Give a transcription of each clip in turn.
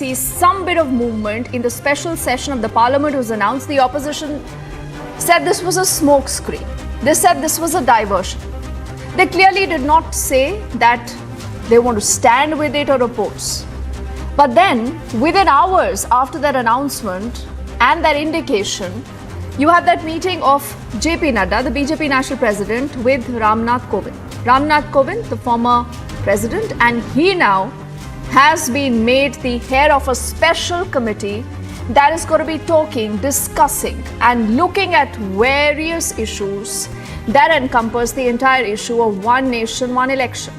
see some bit of movement in the special session of the parliament was announced. The opposition said this was a smoke screen. They said this was a diversion. They clearly did not say that they want to stand with it or oppose. But then, within hours after that announcement and that indication, you have that meeting of JP Nadda, the BJP national president, with Ramnath Kovind. Ramnath Kovind, the former president, and he now has been made the head of a special committee that is going to be talking, discussing, and looking at various issues that encompass the entire issue of one nation, one election.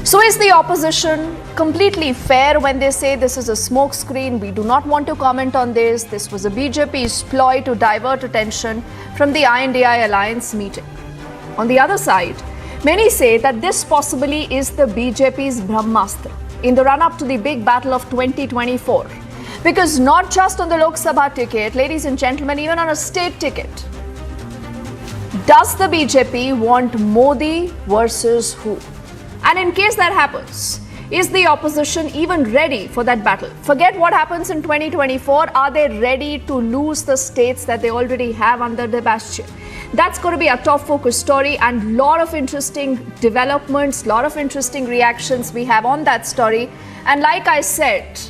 So is the opposition completely fair when they say this is a smokescreen? We do not want to comment on this. This was a BJP's ploy to divert attention from the INDI alliance meeting. On the other side, many say that this possibly is the BJP's Brahmastra in the run-up to the big battle of 2024. Because not just on the Lok Sabha ticket, ladies and gentlemen, even on a state ticket, does the BJP want Modi versus who? And in case that happens, is the opposition even ready for that battle? Forget what happens in 2024. Are they ready to lose the states that they already have under their bastion? That's going to be a top focus story, and a lot of interesting developments, a lot of interesting reactions we have on that story. And like I said,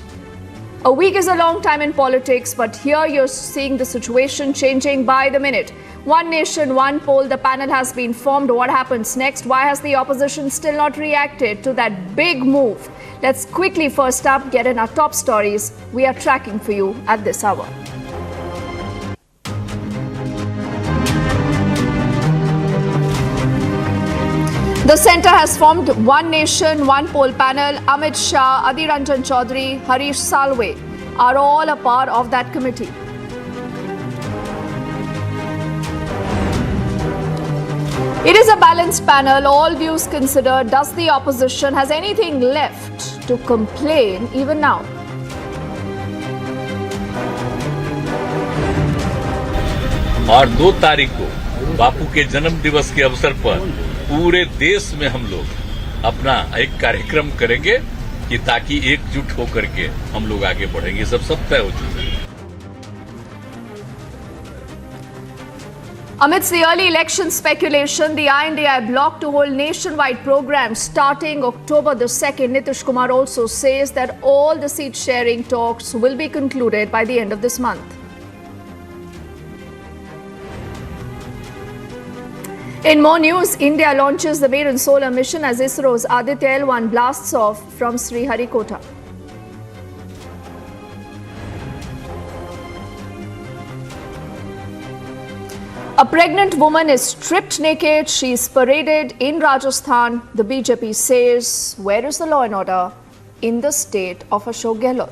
a week is a long time in politics, but here you're seeing the situation changing by the minute. One nation, one poll, the panel has been formed. What happens next? Why has the opposition still not reacted to that big move? Let's quickly first up get in our top stories we are tracking for you at this hour. The centre has formed One Nation, One Poll panel. Amit Shah, Adhir Ranjan Chaudhary, Harish Salve are all a part of that committee. It is a balanced panel, all views considered. Does the opposition has anything left to complain even now? और 2 तारीख को बापू के जन्म दिवस के अवसर पर पूरे देश में हम लोग अपना एक कार्यक्रम करेंगे कि ताकि एकजुट होकर के हम लोग आगे बढ़ेंगे। सब तय हो चुका है। Amidst the early election speculation, the INDI blocked to hold nationwide programs starting October the 2nd. Nitish Kumar also says that all the seat sharing talks will be concluded by the end of this month. In more news, India launches the maiden solar mission as ISRO's Aditya L1 blasts off from Sriharikota. A pregnant woman is stripped naked. She is paraded in Rajasthan. The BJP says, where is the law and order in the state of Ashok Gehlot?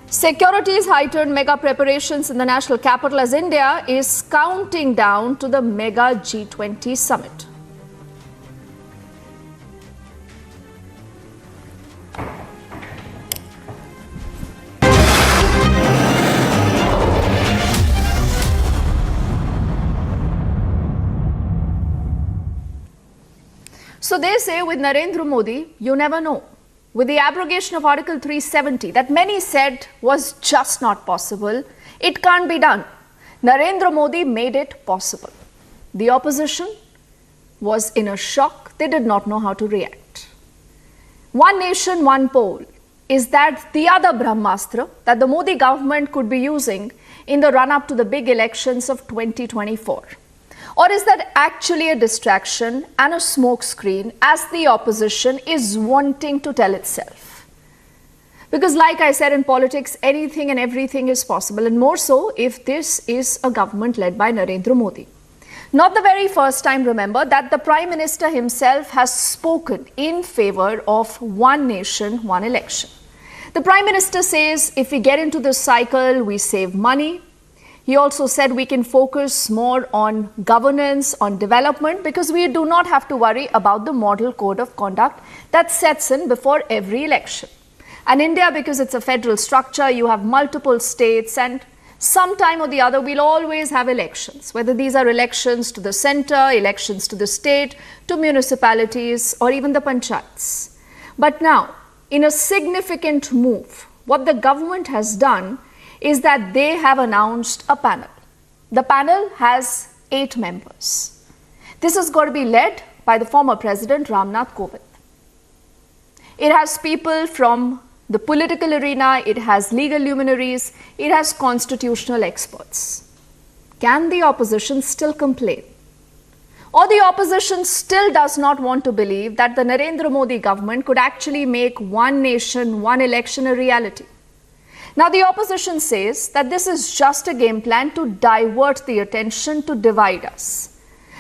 Securities heightened mega preparations in the national capital as India is counting down to the mega G20 summit. So they say with Narendra Modi, you never know. With the abrogation of Article 370 that many said was just not possible, it can't be done. Narendra Modi made it possible. The opposition was in a shock. They did not know how to react. One nation, one poll. Is that the other Brahmastra that the Modi government could be using in the run-up to the big elections of 2024? Or is that actually a distraction and a smokescreen as the opposition is wanting to tell itself? Because like I said, in politics, anything and everything is possible, and more so if this is a government led by Narendra Modi. Not the very first time, remember, that the Prime Minister himself has spoken in favor of one nation, one election. The Prime Minister says if we get into this cycle, we save money. He also said we can focus more on governance, on development, because we do not have to worry about the model code of conduct that sets in before every election. And India, because it's a federal structure, you have multiple states, and sometime or the other, we'll always have elections, whether these are elections to the center, elections to the state, to municipalities, or even the panchayats. But now, in a significant move, what the government has done is that they have announced a panel. The panel has 8 members. This is going to be led by the former President Ramnath Kovind. It has people from the political arena, it has legal luminaries, it has constitutional experts. Can the opposition still complain? Or the opposition still does not want to believe that the Narendra Modi government could actually make one nation, one election a reality? Now, the opposition says that this is just a game plan to divert the attention, to divide us.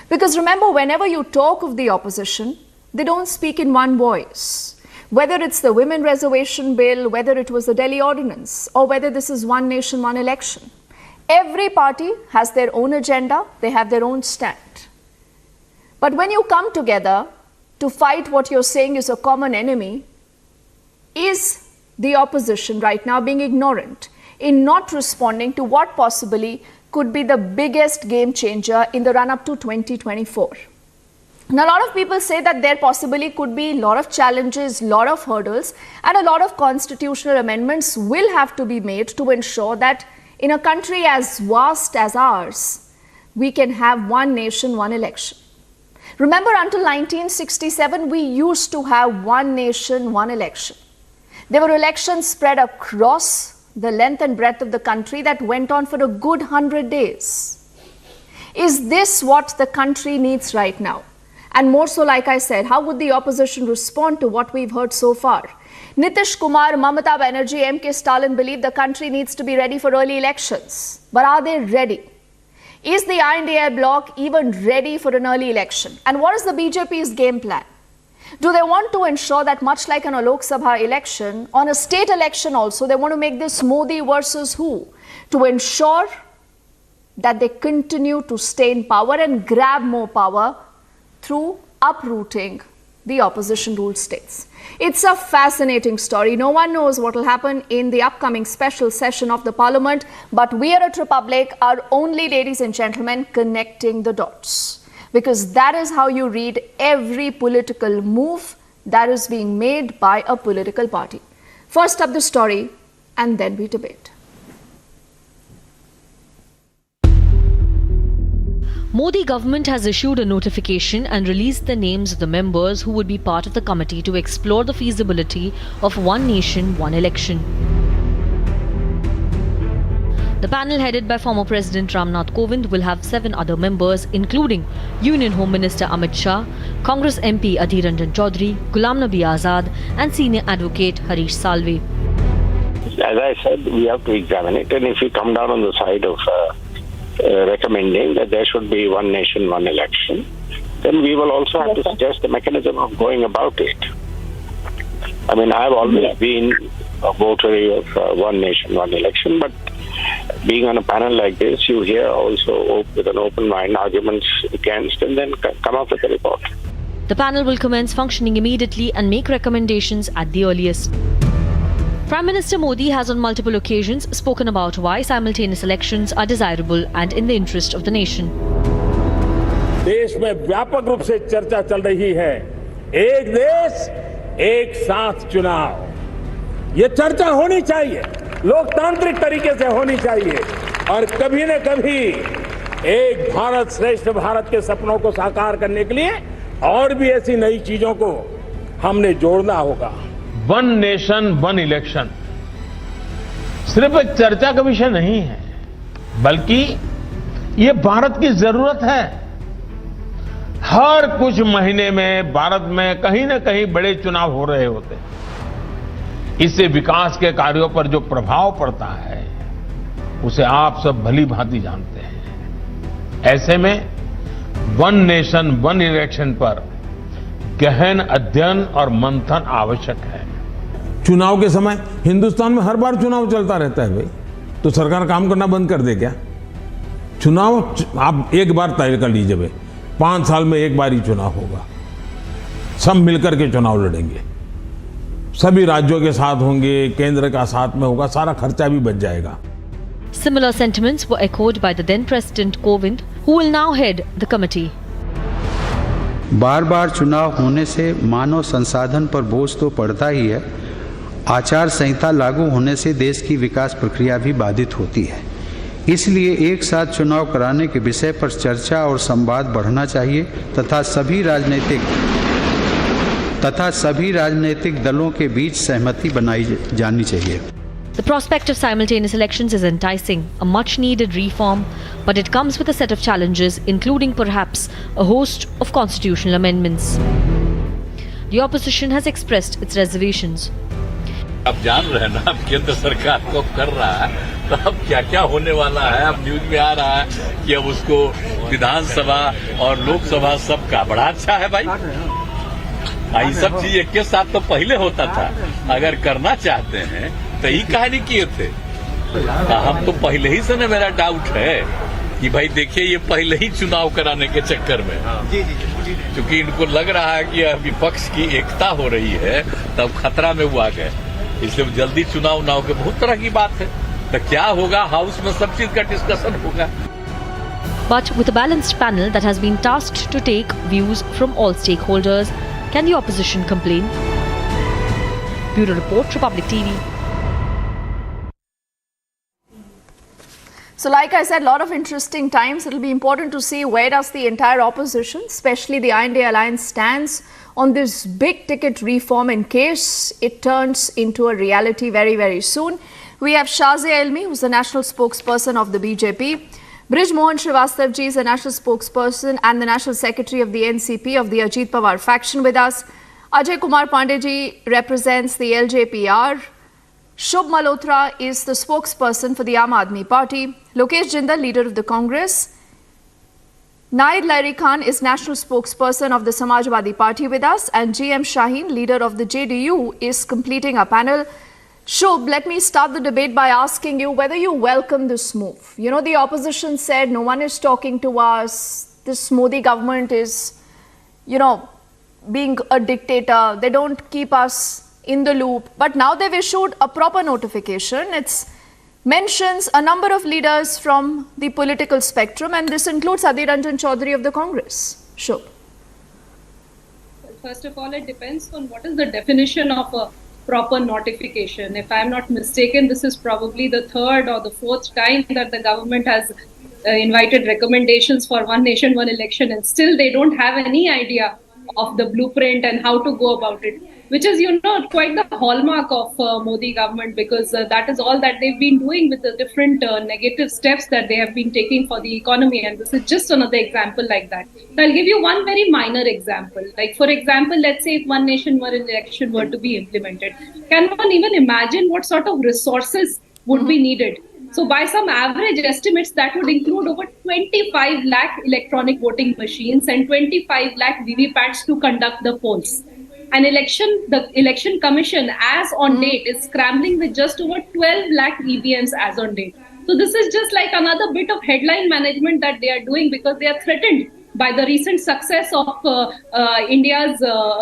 Because remember, whenever you talk of the opposition, they don't speak in one voice. Whether it's the women reservation bill, whether it was the Delhi ordinance, or whether this is one nation, one election. Every party has their own agenda, they have their own stand. But when you come together to fight what you're saying is a common enemy, is the opposition right now being ignorant in not responding to what possibly could be the biggest game changer in the run-up to 2024? Now, a lot of people say that there possibly could be a lot of challenges, a lot of hurdles, and a lot of constitutional amendments will have to be made to ensure that in a country as vast as ours, we can have one nation, one election. Remember, until 1967, we used to have one nation, one election. There were elections spread across the length and breadth of the country that went on for a good 100 days. Is this what the country needs right now? And more so, like I said, how would the opposition respond to what we've heard so far? Nitish Kumar, Mamata Banerjee, M.K. Stalin believe the country needs to be ready for early elections. But are they ready? Is the INDA bloc even ready for an early election? And what is the BJP's game plan? Do they want to ensure that, much like in a Lok Sabha election, on a state election also, they want to make this Modi versus who? To ensure that they continue to stay in power and grab more power through uprooting the opposition-ruled states. It's a fascinating story. No one knows what will happen in the upcoming special session of the Parliament, but we at Republic are only, ladies and gentlemen, connecting the dots. Because that is how you read every political move that is being made by a political party. First up the story, and then we debate. Modi government has issued a notification and released the names of the members who would be part of the committee to explore the feasibility of one nation, one election. The panel headed by former President Ramnath Kovind will have 7 other members, including Union Home Minister Amit Shah, Congress MP Adhir Ranjan Chaudhary, Ghulam Nabi Azad and senior advocate Harish Salve. As I said, we have to examine it, and if we come down on the side of recommending that there should be one nation, one election, then we will also have to suggest the mechanism of going about it. I mean, I've always been a votary of one nation, one election, but being on a panel like this, you hear also with an open mind arguments against and then come up with a report. The panel will commence functioning immediately and make recommendations at the earliest. Prime Minister Modi has on multiple occasions spoken about why simultaneous elections are desirable and in the interest of the nation. देश में व्यापक रूप से चर्चा चल रही है, एक देश एक साथ चुनाव। ये चर्चा होनी चाहिए, लोकतांत्रिक तरीके से होनी चाहिए और कभी न कभी एक भारत श्रेष्ठ भारत के सपनों को साकार करने के लिए और भी ऐसी नई चीजों को हमने जोड़ना होगा। वन नेशन वन इलेक्शन सिर्फ एक चर्चा का विषय नहीं है, बल्कि ये भारत की जरूरत है। हर कुछ महीने में भारत में कहीं न कहीं बड़े चुनाव हो रहे होते हैं। इससे विकास के कार्यों पर जो प्रभाव पड़ता है उसे आप सब भली भांति जानते हैं। ऐसे में वन नेशन वन इलेक्शन पर गहन अध्ययन और मंथन आवश्यक है। चुनाव के समय हिंदुस्तान में हर बार चुनाव चलता रहता है भाई, तो सरकार काम करना बंद कर दे क्या? चुनाव आप एक बार तय कर लीजिए भाई, 5 साल में एक बार ही चुनाव होगा। सब मिलकर के चुनाव लड़ेंगे, सभी राज्यों के साथ होंगे, केंद्र का साथ में होगा, सारा खर्चा भी बच जाएगा। Similar sentiments were echoed by the then President Govt, who will now head the committee. बार बार चुनाव होने से मानव संसाधन पर बोझ तो पड़ता ही है, आचार संहिता लागू होने से देश की विकास प्रक्रिया भी बाधित होती है। इसलिए एक साथ चुनाव कराने के विषय पर चर्चा और संवाद बढ़ना चाहिए तथा सभी राजनीतिक दलों के बीच सहमति बनाई जानी चाहिए। The prospect of simultaneous elections is enticing, a much-needed reform, but it comes with a set of challenges, including perhaps a host of constitutional amendments. The opposition has expressed its reservations. आप जान रहे हैं ना, अब केंद्र सरकार को कर रहा है, तो अब क्या क्या होने वाला है। अब न्यूज में आ रहा है कि अब उसको विधानसभा और लोकसभा सबका बड़ा अच्छा है भाई। ये सब चीज एक के साथ तो पहले होता था, अगर करना चाहते हैं तो ही कहानी किए थे। हम तो पहले ही से ना, मेरा डाउट है कि भाई देखिए ये पहले ही चुनाव कराने के चक्कर में, क्योंकि इनको लग रहा है कि विपक्ष की एकता हो रही है, तब खतरा में वो आ गए, इसलिए जल्दी चुनाव ना हो के बहुत तरह की बात है। तो क्या होगा, हाउस में सब चीज का डिस्कशन होगा। But with a balanced panel that has been tasked to take views from all stakeholders, can the opposition complain? Bureau Report, Republic TV. So like I said, a lot of interesting times. It'll be important to see where does the entire opposition, especially the INDA alliance, stands on this big ticket reform in case it turns into a reality very, very soon. We have Shazia Elmi, who's the national spokesperson of the BJP. Brij Mohan Srivastav ji is the national spokesperson and the national secretary of the NCP of the Ajit Pawar faction with us. Ajay Kumar Pandey ji represents the LJPR. Shubh Malhotra is the spokesperson for the Aam Aadmi Party. Lokesh Jindal, leader of the Congress. Naid Lahiri Khan is national spokesperson of the Samajwadi Party with us. And GM Shaheen, leader of the JDU, is completing our panel. Shubh, let me start the debate by asking you whether you welcome this move. You know, the opposition said no one is talking to us. This Modi government is, you know, being a dictator. They don't keep us in the loop, but now they've issued a proper notification. It mentions a number of leaders from the political spectrum, and this includes Adhir Ranjan Chaudhary of the Congress. Sure. First of all, it depends on what is the definition of a proper notification. If I'm not mistaken, this is probably the third or the fourth time that the government has invited recommendations for one nation, one election, and still they don't have any idea of the blueprint and how to go about it, which is, you know, quite the hallmark of Modi government, because that is all that they've been doing with the different negative steps that they have been taking for the economy. And this is just another example like that. So I'll give you one very minor example. Like, for example, let's say if one nation, one election were to be implemented, can one even imagine what sort of resources would be needed? So by some average estimates, that would include over 25 lakh electronic voting machines and 25 lakh VVPATs to conduct the polls. The election commission as on date is scrambling with just over 12 lakh EVMs as on date. So this is just like another bit of headline management that they are doing, because they are threatened by the recent success of India's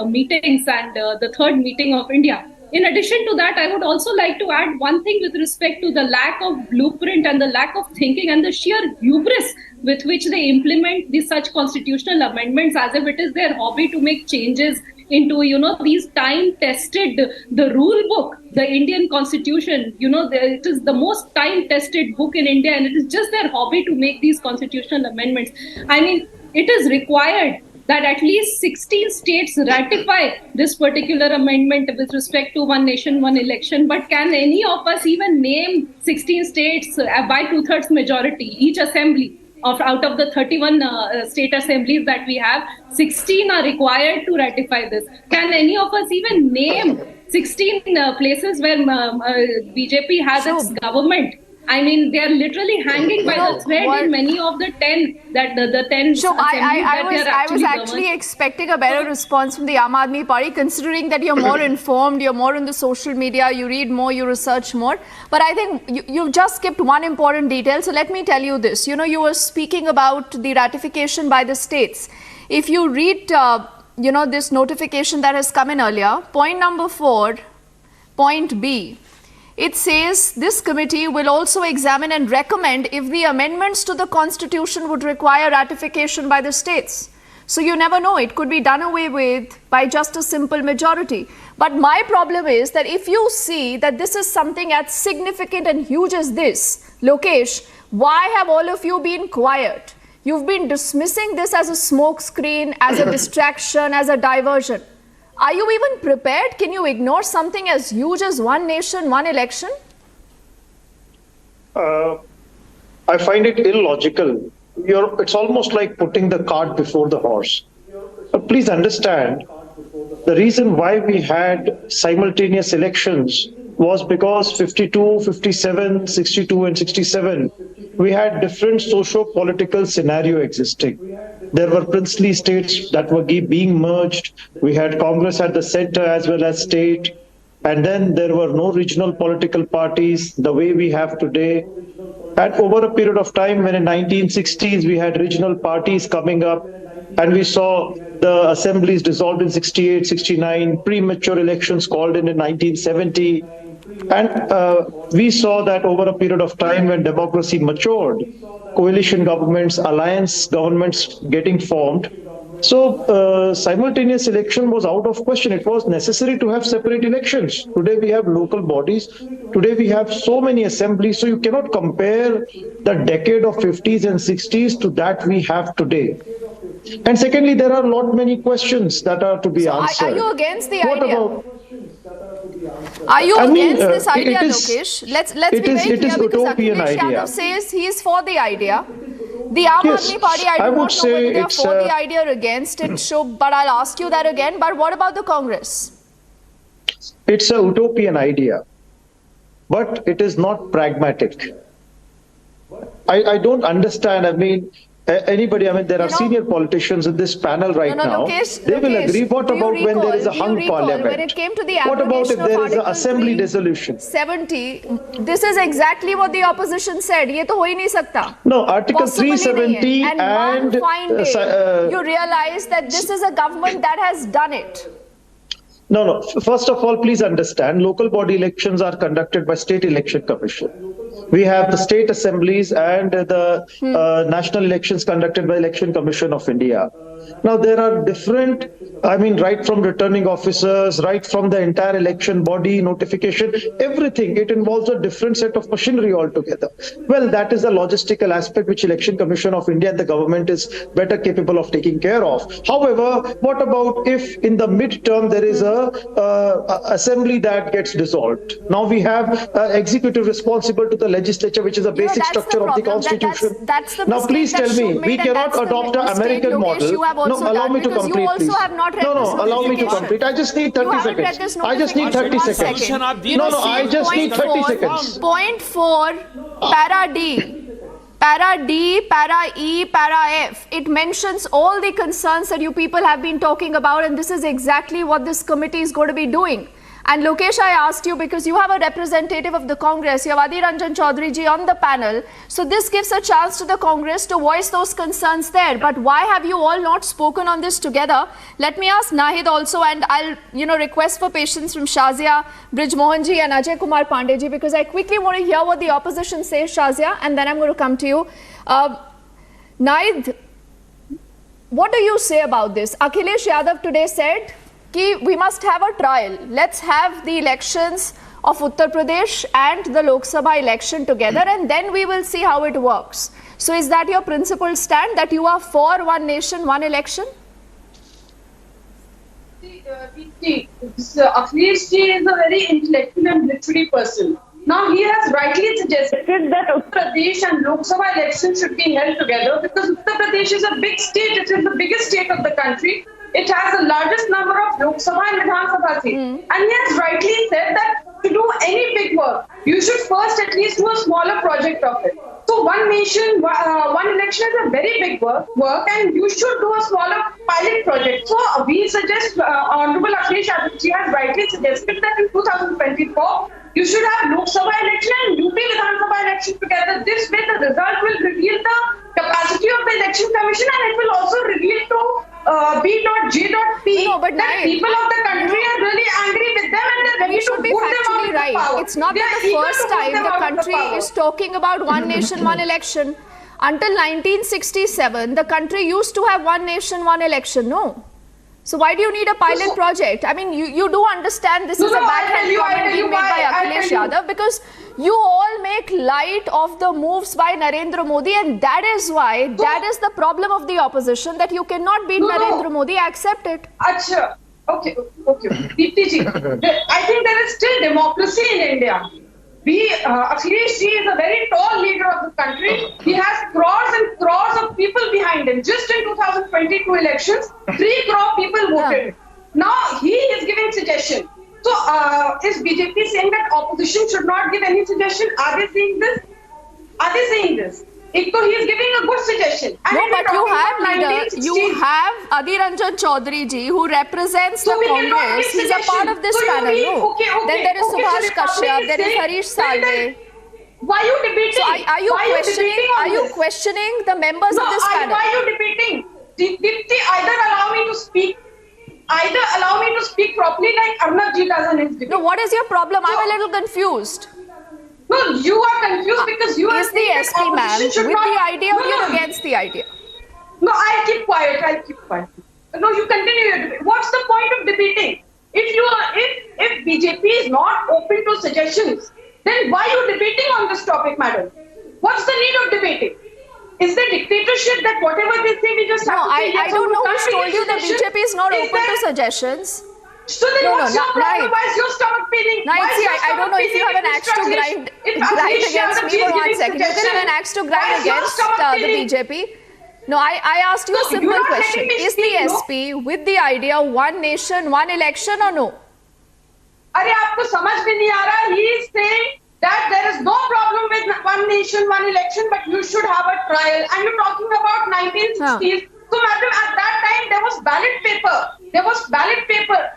meetings and the third meeting of India. In addition to that, I would also like to add one thing with respect to the lack of blueprint and the lack of thinking and the sheer hubris with which they implement these such constitutional amendments as if it is their hobby to make changes into, you know, these time-tested, the rule book, the Indian constitution, you know, it is the most time-tested book in India, and it is just their hobby to make these constitutional amendments. I mean, it is required that at least 16 states ratify this particular amendment with respect to one nation, one election. But can any of us even name 16 states by two-thirds majority, each assembly? Out of the 31 state assemblies that we have, 16 are required to ratify this. Can any of us even name 16 places where BJP has its government? I mean, they are literally hanging by the thread in many of the 10 that the 10. So I was actually expecting a better response from the Aam Aadmi Party, considering that you're more informed, you're more on the social media, you read more, you research more. But I think you've just skipped one important detail. So let me tell you this. You know, you were speaking about the ratification by the states. If you read, you know, this notification that has come in earlier, point number 4, point B, it says this committee will also examine and recommend if the amendments to the constitution would require ratification by the states. So you never know, it could be done away with by just a simple majority. But my problem is that if you see that this is something as significant and huge as this, Lokesh, why have all of you been quiet? You've been dismissing this as a smokescreen, as a distraction, as a diversion. Are you even prepared? Can you ignore something as huge as one nation, one election? I find it illogical. It's almost like putting the cart before the horse. But please understand, the reason why we had simultaneous elections was because 52, 57, 62 and 67, we had different socio-political scenario existing. There were princely states that were being merged. We had Congress at the center as well as state. And then there were no regional political parties the way we have today. And over a period of time, when in 1960s we had regional parties coming up, and we saw the assemblies dissolved in 68, 69, premature elections called in 1970. And we saw that over a period of time when democracy matured, coalition governments, alliance governments getting formed. So simultaneous election was out of question. It was necessary to have separate elections. Today we have local bodies. Today we have so many assemblies. So you cannot compare the decade of 50s and 60s to that we have today. And secondly, there are many questions that are to be answered. Are you against the What idea? about? Are you against this it idea, is- Lokesh? Let's be very it is clear, because utopian Akhilesh idea. Yadav says he is for the idea. The Aam Yes, Aadmi Party, I I do would not know say whether they are it's for the idea or against it, so, but I'll ask you that again. But what about the Congress? It's a utopian idea, but it is not pragmatic. I don't understand. I mean, anybody, there are senior politicians in this panel right now. Lokesh, They will Lokesh, agree. What do you about when there is a recall- hung do you recall parliament? when it came to the What about if abrogation of there is an Article assembly dissolution? 70, this is exactly what the opposition said. ये तो हो ही नहीं सकता. No, Article Possibly 370 nahi hai. And one fine day, and you realize that this is a government that has done it. No. First of all, please understand, local body elections are conducted by State Election Commission. We have the state assemblies and the national elections conducted by Election Commission of India. Now, there are different, right from returning officers, right from the entire election body, notification, everything. It involves a different set of machinery altogether. Well, that is the logistical aspect which Election Commission of India and the government is better capable of taking care of. However, what about if in the midterm there is a assembly that gets dissolved? Now we have executive responsible to the legislature, which is a basic that's the structure of the problem. Constitution. That's the Now, mistake please that tell me, Shub we made, and cannot that's the adopt an mistake, American Lokesh, model. you have also No, allow done, me to because complete, you also please. have not read No, this allow me to notification. complete. I just need 30 You haven't seconds. read this I just need notification. 30 One seconds. second. No, I just need 30 seconds. Point 4, para D, para E, para F. It mentions all the concerns that you people have been talking about, and this is exactly what this committee is going to be doing. And Lokesh, I asked you because you have a representative of the Congress, you have Adhir Ranjan Chaudhary ji on the panel. So this gives a chance to the Congress to voice those concerns there. But why have you all not spoken on this together? Let me ask Nahid also, and I'll request for patience from Shazia, Brij Mohan ji and Ajay Kumar Pandey ji, because I quickly want to hear what the opposition says, Shazia, and then I'm going to come to you. Nahid, what do you say about this? Akhilesh Yadav today said we must have a trial. Let's have the elections of Uttar Pradesh and the Lok Sabha election together, and then we will see how it works. So is that your principled stand, that you are for one nation, one election? Akhilesh ji is a very intellectual and literary person. Now he has rightly suggested that Uttar Pradesh and Lok Sabha elections should be held together, because Uttar Pradesh is a big state. It is the biggest state of the country. It has the largest number of Lok Sabha and Vidhan Sabha seats. And he has rightly said that to do any big work, you should first at least do a smaller project of it. So one nation, one election is a very big work, and you should do a smaller pilot project. So we suggest, Honorable Akhilesh Yadav ji has rightly suggested that in 2024, you should have Lok Sabha election and UP Vidhan Sabha election together. This way the result will reveal the capacity of the election commission, and it will also reveal to B.J.P. No, but that people of the country are really angry with them and they're ready to should be put them out factually of the right. power. It's not We that are the eager first to move time them the out of country power. is talking about one nation, one election. Until 1967, the country used to have one nation, one election. No. So why do you need a pilot project? I mean, you do understand this is a backhand comment being made by Akhilesh Yadav, because you all make light of the moves by Narendra Modi, and that is why, that is the problem of the opposition, that you cannot beat Narendra Modi. Accept it. Acha. Okay. Deepti ji, I think there is still democracy in India. Akhilesh ji is a very tall leader of the country. He has crores and crores of people behind him. Just in 2022 elections, 3 crore people voted. Now he is giving suggestion. So is BJP saying that opposition should not give any suggestion? Are they saying this? Are they saying this? He is giving a good suggestion. And no, but you have leader, you have Adhir Ranjan Chaudhary ji, who represents the Congress. He's a part of this panel. No. Then there is Subhash Kashyap, there is Harish Salve. Why are you debating? So are you questioning the members of this panel? Why are you debating? Dipti, either allow me to speak properly like Arnab ji does in his debate. No, what is your problem? I'm a little confused. No, you are confused because you are the SP ma'am with the idea or you're against the idea? No, I'll keep quiet. No, you continue your debate. What's the point of debating? If BJP is not open to suggestions, then why are you debating on this topic, madam? What's the need of debating? Is there dictatorship that whatever they say we just have to say? I don't know who's told you that BJP is not open to suggestions. So then what's your problem? Why is your stomach paining? I don't know if you have an axe to grind against me for 1 second. You can have an axe to grind against the BJP. No, I asked you a simple question. Is the SP with the idea one nation, one election or no? अरे आपको समझ भी नहीं आ रहा. He is saying that there is no problem with one nation, one election, but you should have a trial. And you're talking about 1960s. So, madam, at that time there was ballot paper.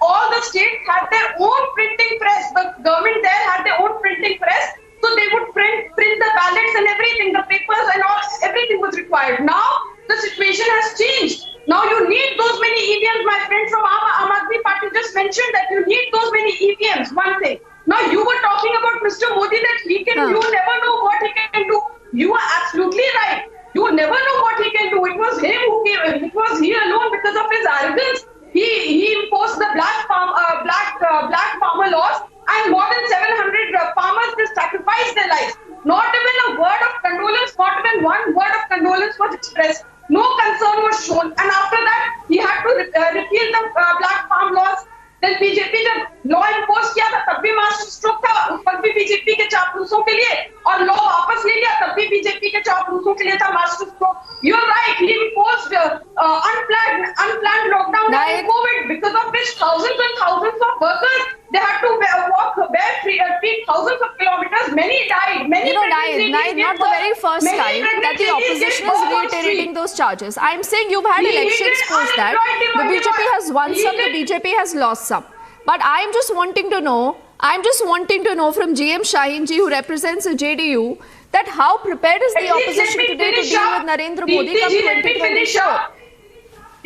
All the states had their own printing press. The government there had their own printing press. So they would print the ballots and everything, the papers and all, everything was required. Now the situation has changed. Now you need those many EVMs. My friend from Aam Aadmi Party just mentioned that you need those many EVMs. One thing. Now you were talking about Mr. Modi that he can. You never know what he can do. You are absolutely right. You never know what he can do. It was him who gave. It was he alone because of his arrogance. He imposed the black farmer laws, and more than 700 farmers just sacrificed their lives. Not even a word of condolence. Not even one word of condolence was expressed. No concern was shown. And after that, he had to repeal the black farm laws. Then BJP जब law impose किया था तब भी master stroke था, ऊपर भी BJP के चापलूसों के लिए, और law वापस ले लिया तब भी बीजेपी के चापलूसों के लिए था master stroke. You're right. He imposed unplanned lockdown during COVID, because of which thousands and thousands of workers, they had to walk bare feet thousands of kilometers. Many died. Many Naid, not the very first time that the opposition is reiterating those charges. I'm saying you've had elections post that. The BJP has won some, the BJP has lost some. But I'm just wanting to know from GM Shaheen ji, who represents the JDU, that how prepared is the opposition today to deal with Narendra Modi come 2024?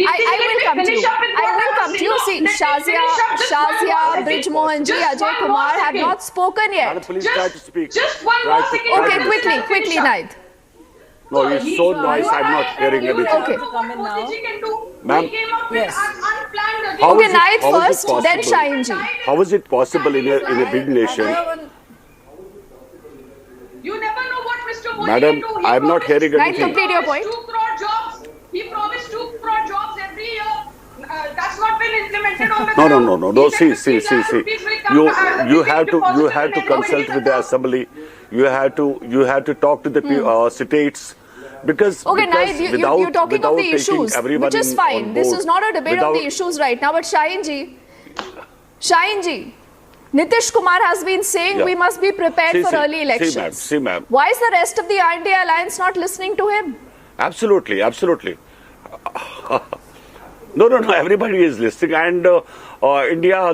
I will come to you. See, Shazia, Brij Mohan ji, Ajay Kumar have not spoken yet. Madam, please try to speak. Just one more second. Okay, quickly, Naid. No, it's so noise, I'm not hearing anything. Okay. Ma'am, Yes. how Okay, is Naid it- how is it first, then possible? Shaheen ji. How is it possible in a big nation? You never know what Mr. Modi Madam, can do. I'm not hearing Naid, anything. complete your point. 2 crore jobs. He promised 2 crore jobs every year. That's not been implemented on the ground. No. He See. said 50 rupees will come, You have to deposited in consult with the assembly. You have to talk to the states. Because Okay, Naid, you're talking without of the taking issues, everyone which is on fine. This board, is not a debate of the without- issues right now. But Shaheen ji, Nitish Kumar has been saying we must be prepared for early elections. See, ma'am. Why is the rest of the India alliance not listening to him? Absolutely. No. Everybody is listening, and India,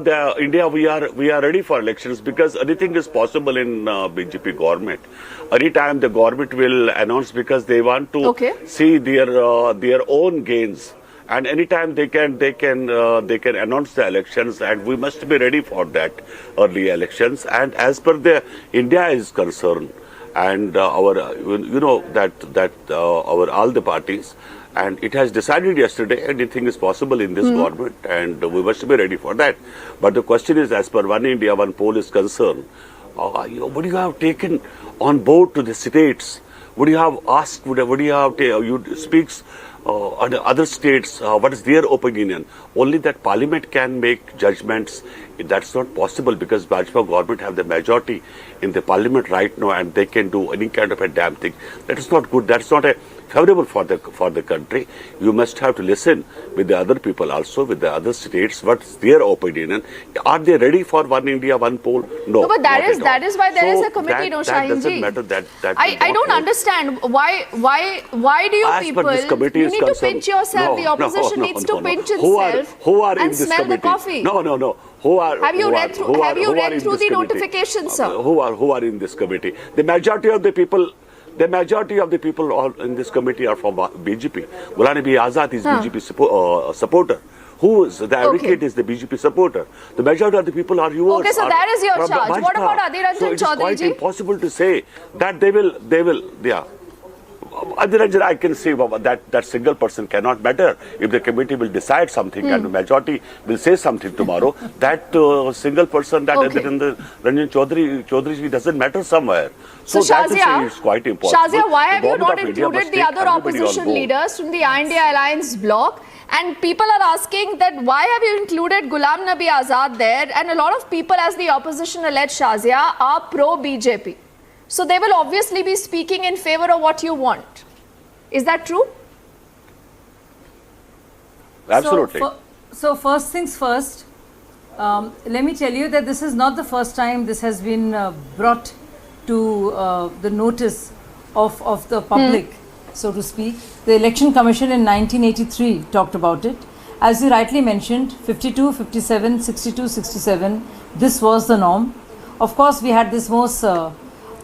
we are ready for elections because anything is possible in BJP government. Anytime the government will announce because they want to see their own gains and anytime they can announce the elections, and we must be ready for that early elections. And as per the India is concerned, and our our all the parties, and it has decided yesterday anything is possible in this government, and we must be ready for that. But the question is, as per One India, One Poll is concerned, what do you have taken on board to the states? What do you have asked? What do you have you speaks on other states? What is their opinion? Only that Parliament can make judgments. That's not possible because Bajpa government have the majority in the Parliament right now, and they can do any kind of a damn thing. That is not good. That's not a favorable for the country. You must have to listen with the other people also, with the other states. What's their opinion? Are they ready for One India, One Poll? No, but that is why there is a committee, no, that Shahin doesn't ji. matter. That I don't understand why do you as people per this committee you is need to concerned, pinch yourself. The opposition needs to pinch itself who are in and this smell committee? the coffee. No. Have you read through the notification, sir? Who are in this committee? The majority of the people in this committee are from BJP. Ghulam Nabi Azad is BJP supporter. Who is the advocate is the BJP supporter. The majority of the people are yours. Okay, so that is your charge. What about Adhir Ranjan So it is Chaudhary quite ji? impossible to say that they will. Yeah. Adhir Ranjan, I can say that single person cannot matter. If the committee will decide something and the majority will say something tomorrow, that single person, that Adhir Ranjan Chaudhary doesn't matter somewhere. So that is quite important. Shazia, why have you not included the other opposition leaders from the India Alliance bloc? And people are asking that why have you included Ghulam Nabi Azad there? And a lot of people, as the opposition alleged, Shazia, are pro-BJP. So they will obviously be speaking in favor of what you want. Is that true? Absolutely. So first things first, let me tell you that this is not the first time this has been brought to the notice of the public, so to speak. The Election Commission in 1983 talked about it. As you rightly mentioned, 52, 57, 62, 67, this was the norm. Of course, we had this most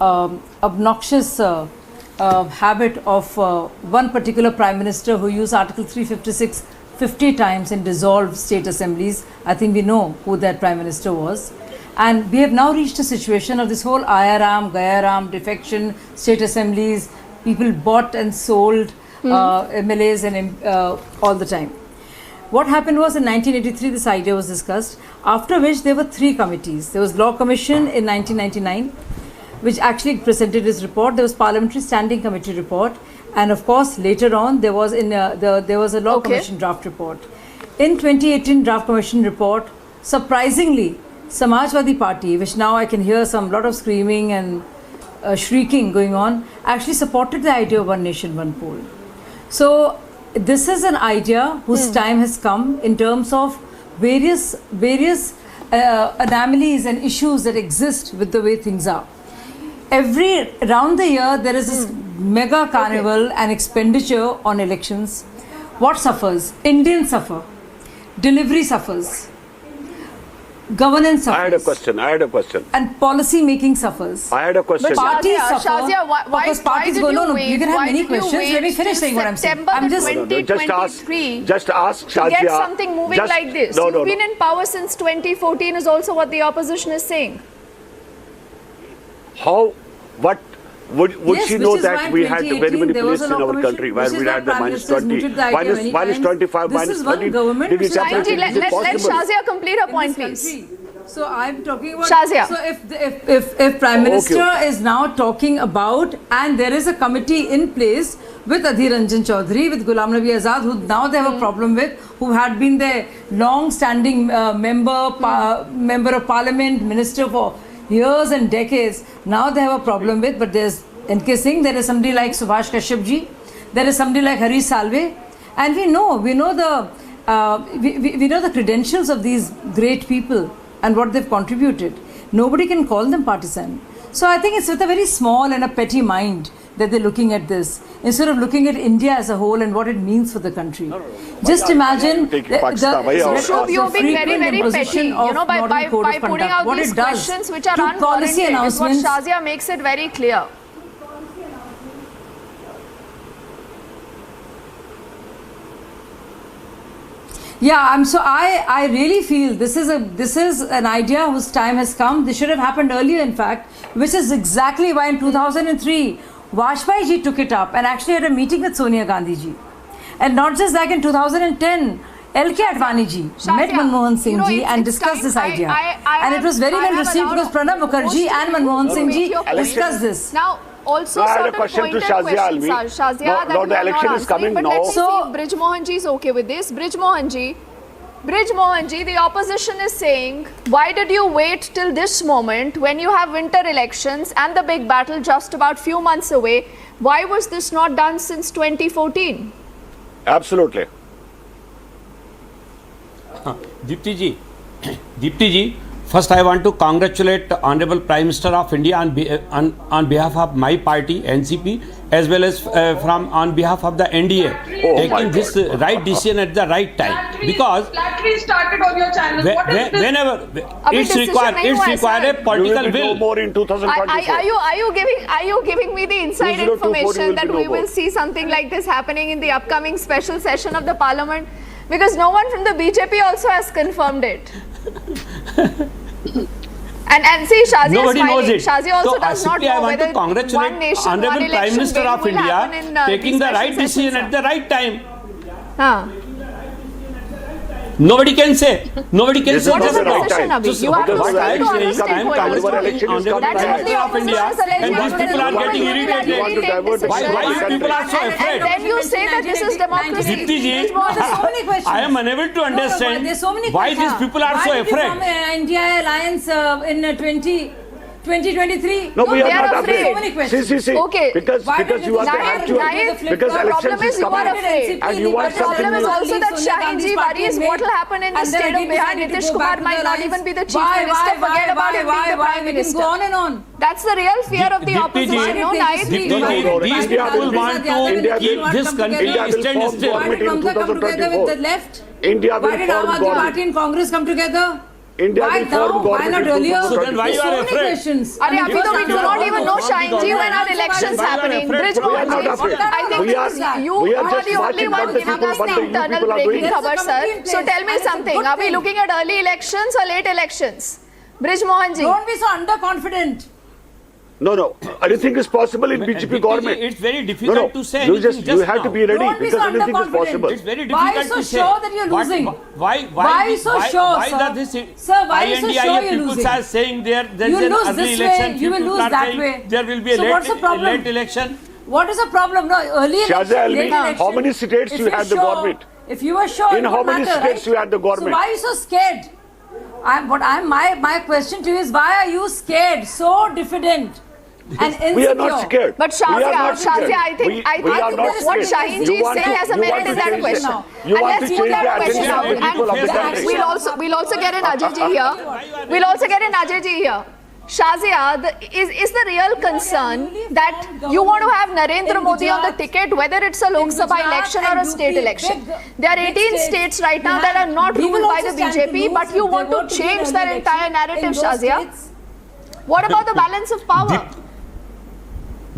obnoxious habit of one particular Prime Minister who used Article 356 50 times in dissolved state assemblies. I think we know who that Prime Minister was. And we have now reached a situation of this whole Ayaram, Gayaram, defection, state assemblies, people bought and sold MLAs and all the time. What happened was in 1983 this idea was discussed, after which there were three committees. There was Law Commission in 1999, which actually presented its report. There was Parliamentary Standing Committee report, and of course later on there was there was a Law Commission draft report. In 2018 draft commission report, surprisingly, Samajwadi Party, which now I can hear some lot of screaming and shrieking going on, actually supported the idea of One Nation, One Poll. So this is an idea whose time has come in terms of various anomalies and issues that exist with the way things are. Around the year there is this mega carnival and expenditure on elections. What suffers? Indians suffer. Delivery suffers. Governance suffers. I had a question. And policy making suffers. I had a question. But parties suffer. Shazia, why Parties did go, you you can have many questions. Let me finish saying what I'm saying. I'm just Just ask Shazia. To get something moving like this. You've been in power since 2014 is also what the opposition is saying. Would she know that we had very many places in our country where we had the minus 20, minus 25, minus 30? Did it happen? Let Shazia complete her point, please. So I'm talking about Shazia. So if Prime Minister is now talking about, and there is a committee in place with Adhir Ranjan Chaudhary, with Ghulam Nabi Azad, who now they have a problem with, who had been the long-standing member of Parliament, Minister for years and decades, now they have a problem with, but there's N.K. Singh, there is somebody like Subhash Kashyap ji, there is somebody like Harish Salve, and we know the credentials of these great people and what they've contributed. Nobody can call them partisan. So I think it's with a very small and a petty mind that they're looking at this, instead of looking at India as a whole and what it means for the country. Just imagine you're being very, very petty, by putting out these questions which are unwarranted, is what Shazia makes it very clear. Yeah, I really feel this is an idea whose time has come. This should have happened earlier, in fact, which is exactly why in 2003 Vajpayee ji took it up and actually had a meeting with Sonia Gandhi ji. And not just that, in 2010 LK Advani ji met Manmohan Singh ji and discussed this idea. And it was very well received because Pranab Mukherjee and Manmohan Singh ji discussed this. Now, also, I had a question to Shazia Alvi. No, the election is coming now. But let's see if Brij Mohan ji is okay with this. Brij Mohan ji, the opposition is saying, why did you wait till this moment when you have winter elections and the big battle just about few months away? Why was this not done since 2014? Absolutely. Deepti ji, first I want to congratulate the Honorable Prime Minister of India on behalf of my party NCP as well as on behalf of the NDA taking this right decision at the right time, because flattery started on your channel. Whenever it's required a political will. More in 2024. Are you giving me the inside information that we will see something like this happening in the upcoming special session of the Parliament? Because no one from the BJP also has confirmed it. And see, Shazia Nobody knows it. Shazia also So does not know whether I want to congratulate one nation, Honorable one Prime election Minister of will India happen in, taking the right decision at the right time. Nobody can say. Nobody can say. What is the decision, Abhi? You have to understand what is Prime Minister of India, and these people are getting irritated. Why you people are so afraid? And then you say that this is democracy. Deepti ji, I am unable to understand why these people are so afraid. Why did India Alliance in 2023? No, we they are not afraid. afraid. So many questions. See. Okay. Because you are the actual. Because the elections problem is is you are coming. afraid. And you want The problem something is new. also that Shahin ji worries what will happen in the state of Bihar. Nitish Kumar might not even be the chief minister. Forget about him being the prime minister. Go on and on. That's the real fear of the opposition. No, These people want to keep this country standstill. Why did Mamata come together with the left? India will Why did Aam form Aadmi Party government. and Congress come together? India Why will form now? Why not government in earlier? 2024. So then why you are So many afraid? questions. Abhi to we do not even know, Shahin ji, when are elections happening. Brij We are Mohan not ji, afraid. I think We are you just are the only watching one what the giving people- us what the the internal people are breaking doing. khabar, sir. So tell me something. Are we looking at early elections or late elections? Brij Mohan ji. Don't be so underconfident. No. Anything is possible in BJP government. It's very difficult to say You anything you have to now. be ready Don't be because so anything is underconfident. possible. It's very Why difficult so to say. sure that you're losing? Why so sure, why sir? does this Sir, why you so INDIA sure you're people losing? are saying there's You will an lose early this election. way, you will people lose are that saying way. there will be a So what's the problem? late election. What is the problem? No, early Shazia election, late Alvi, election. how many states If you you're had the sure- government? If you were sure, In it how would many matter, states right? you had the government? So why are you so scared? My question to you is, why are you scared, so diffident and insecure? We are not scared. But We are not Shazia, scared. I think We are not what scared. Shahin ji You is want saying to- has a you merit want in to that change question. the- you And want let's to put change that the question attention out. of the people of the And country. we'll also get an Ajay ji here. We'll also get an Ajay ji here. Shazia, is the real concern that you want to have Narendra Modi on the ticket, whether it's a Lok Sabha election or a state election? There are 18 states right now that are not ruled by the BJP, but you want to change their entire narrative, Shazia. What about the balance of power?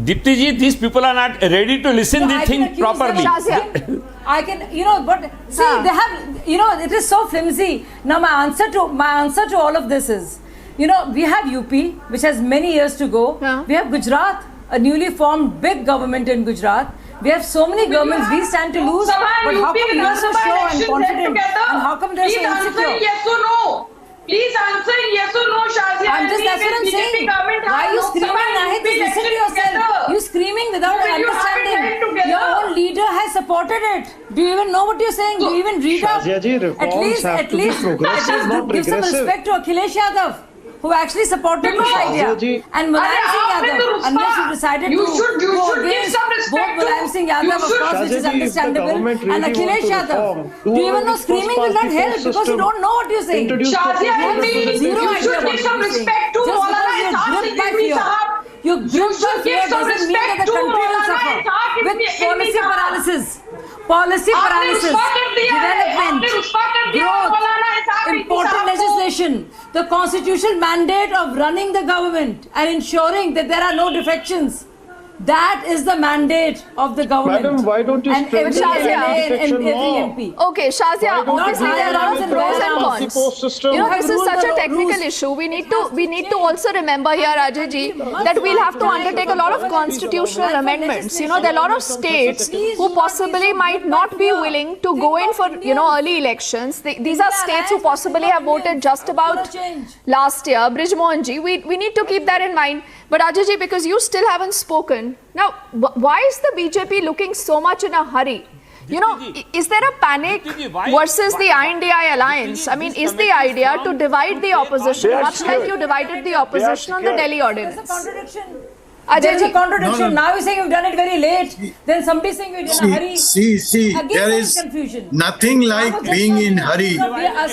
Dipti ji, these people are not ready to listen the thing properly. Shazia. I can, but see, they have, it is so flimsy. Now, my answer to all of this is, we have UP, which has many years to go. Yeah. We have Gujarat, a newly formed big government in Gujarat. We have so many governments we stand to lose. But how come you are so sure and confident? And how come they are so insecure? Yes or no? Please answer yes or no, Shazia. That's what I'm saying. Why are you screaming? Nahid, just listen to yourself. You're screaming without understanding. Your own leader has supported it. Do you even know what you're saying? Do you even read up? Shazia ji, reforms have to be progressive, not give some regressive. respect to Akhilesh Yadav, who actually supported this idea. And Mulayam Singh Yadav, unless you decided to go against both Mulayam Singh Yadav, of course, which is understandable, and Akhilesh Yadav. Do you even know screaming will not help because you don't know what you're saying. Shazia, you should give some respect to Maulana Ishaq Siddiqui Sahab. Your group of fear doesn't mean that the country will suffer with policy paralysis. Policy paralysis, development, growth, important legislation, the constitutional mandate of running the government and ensuring that there are no defections. That is the mandate of the government. Madam, why don't you and every strengthen MLA and protection every law? MP. Okay, Shazia, obviously there are pros and cons. You know, this is such a technical issue. We need to also remember here, Ajay ji, that we'll have to undertake a lot of constitutional amendments. You know, there are a lot of states who possibly might not be willing to go in for, you know, early elections. These are states who possibly have voted just about last year. Brij Mohan ji, we need to keep that in mind. But Ajay ji, because you still haven't spoken, now why is the BJP looking so much in a hurry? You know, is there a panic versus the INDI alliance? I mean, is the idea to divide the opposition, much like you divided the opposition on the Delhi ordinance? There's a contradiction. Ajay There's ji. a contradiction. No. Now you're saying you've done it very late. Then somebody saying you're in a hurry. See, Again, there there is confusion. nothing like being in hurry.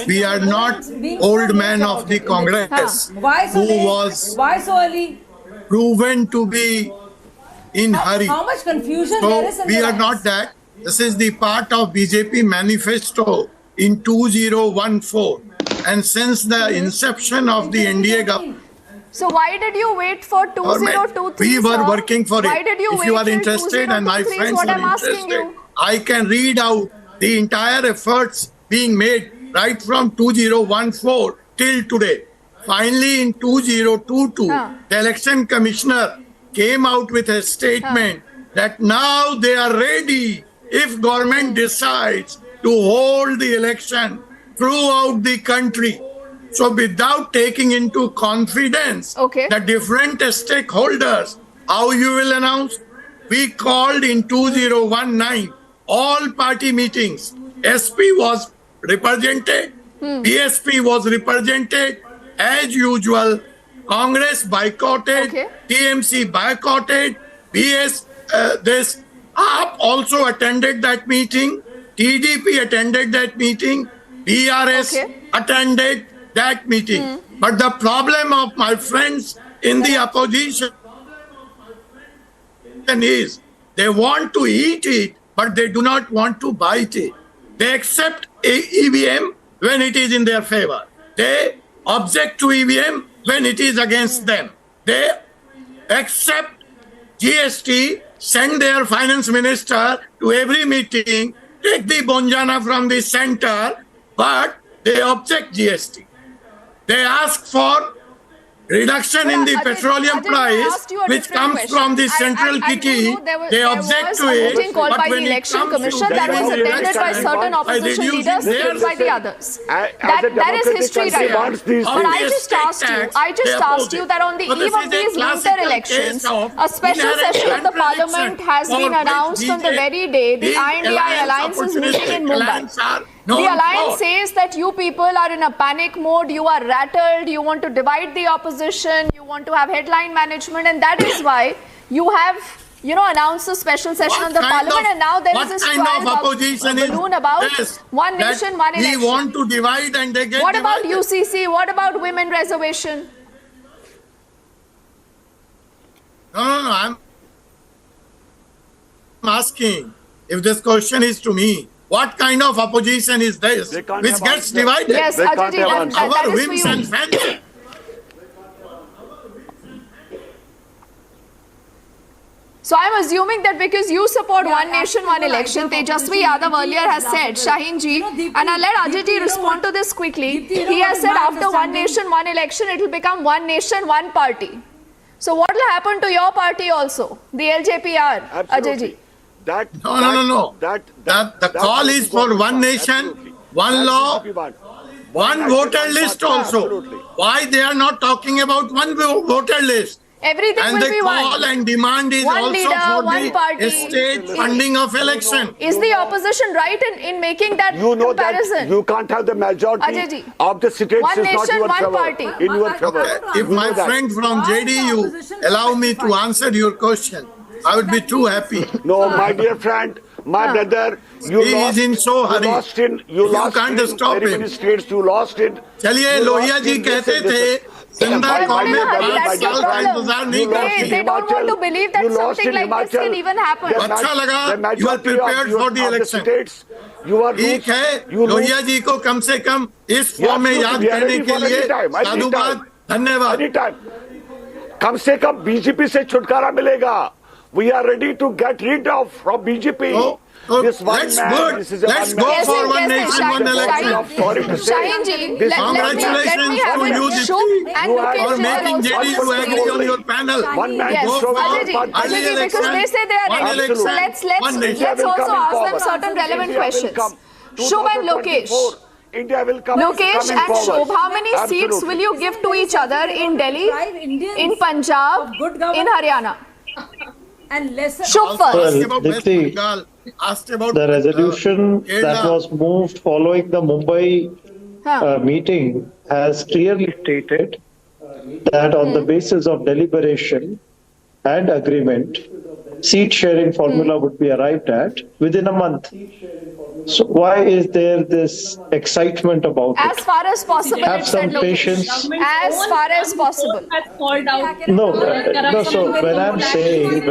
We are not old men of the Congress Why so who late? was Why so early? proven to be in hurry. How much confusion So there is in we the are ranks? not that. This is the part of BJP manifesto in 2014. And since the inception of the NDA government, So why did you wait for 2023? we were sir? working for Why it. did you If wait you are till interested and my 2023 is friends what are I'm asking interested, you. I can read out the entire efforts being made right from 2014 till today. Finally, in 2022, the election commissioner came out with a statement that now they are ready if government decides to hold the election throughout the country. So without taking into confidence the different stakeholders, how you will announce? We called in 2019 all party meetings. SP was represented, BSP was represented. As usual, Congress boycotted, TMC boycotted, this AAP also attended that meeting, TDP attended that meeting, DRS attended that meeting. But the problem of my friends in the opposition is they want to eat it, but they do not want to bite it. They accept EVM when it is in their favor. They object to EVM when it is against them. They accept GST, send their finance minister to every meeting, take the bonjana from the center, but they object GST. They ask for reduction in the petroleum price, which comes from the central kitty. They object to it. Meeting called by the when it Election comes to Commission that was attended by certain opposition leaders, killed by the others. That is history right now. But I just asked you that on the eve of these winter elections, a special session of the parliament has been announced on the very day the INDI alliance is meeting in Mumbai. The alliance says that you people are in a panic mode, you are rattled, you want to divide the opposition, you want to have headline management, and that is why you have, you know, announced a special session of the parliament, and now there is this balloon about one nation, one election. We want to divide and they get What about divided. UCC? What about women reservation? No, I'm asking, if this question is to me, what kind of opposition is this which gets divided? Yes, Ajay ji, that is Our for whims you. and fancies. So I'm assuming that because you support one nation, one election, Tejasvi Yadav earlier has said, Shaheen ji, and I'll let Ajay ji respond to this quickly. He has said after one nation, one election, it will become one nation, one party. So what will happen to your party also, the LJPR, Ajay ji? No. The call is for one nation, one law, one voter list also. Why they are not talking about one voter list? Everything and will the be call one. and demand is One also leader, for one the party. state funding of election. Is the opposition right in making that You know comparison? that you can't have the majority Ajay ji, of the states one is not nation, your one favor. party. In your favor. If my friend from JDU allow me to answer your question, I would be too happy. No, my dear friend, my brother, you He lost, is in so hurry. you lost can't in stop very him. many states, you lost it. चलिए लोहिया जी कहते थे जिंदा कौमे That's your problem. They don't want to believe that something like this can even happen. अच्छा लगा, you are prepared for the election. ठीक है, लोहिया जी को कम से कम इस फॉर्म में याद करने के लिए साधुवाद, धन्यवाद। कम से कम बीजेपी से छुटकारा मिलेगा We are ready to get rid of from BJP. This one let's man, vote. this is a Let's one go man. for one nation, one election. Sorry to say. This Congratulations to you, Dipti, for making JD to agree on your panel. One man. Yes, Go for Ajay, because they say they are one ready. election, So let's also ask them certain relevant questions. Shubh and Lokesh. India will come. Lokesh and Shubh, how many seats will you give to each other in Delhi, in Punjab, in Haryana? And lesser. Shubh first. Well, Dipti, the resolution that was moved following the Mumbai meeting has clearly stated that on the basis of deliberation and agreement, seat sharing formula would be arrived at within a month. So why is there this excitement about it? As far as possible, Have some patience. As far as possible. No, so when I'm saying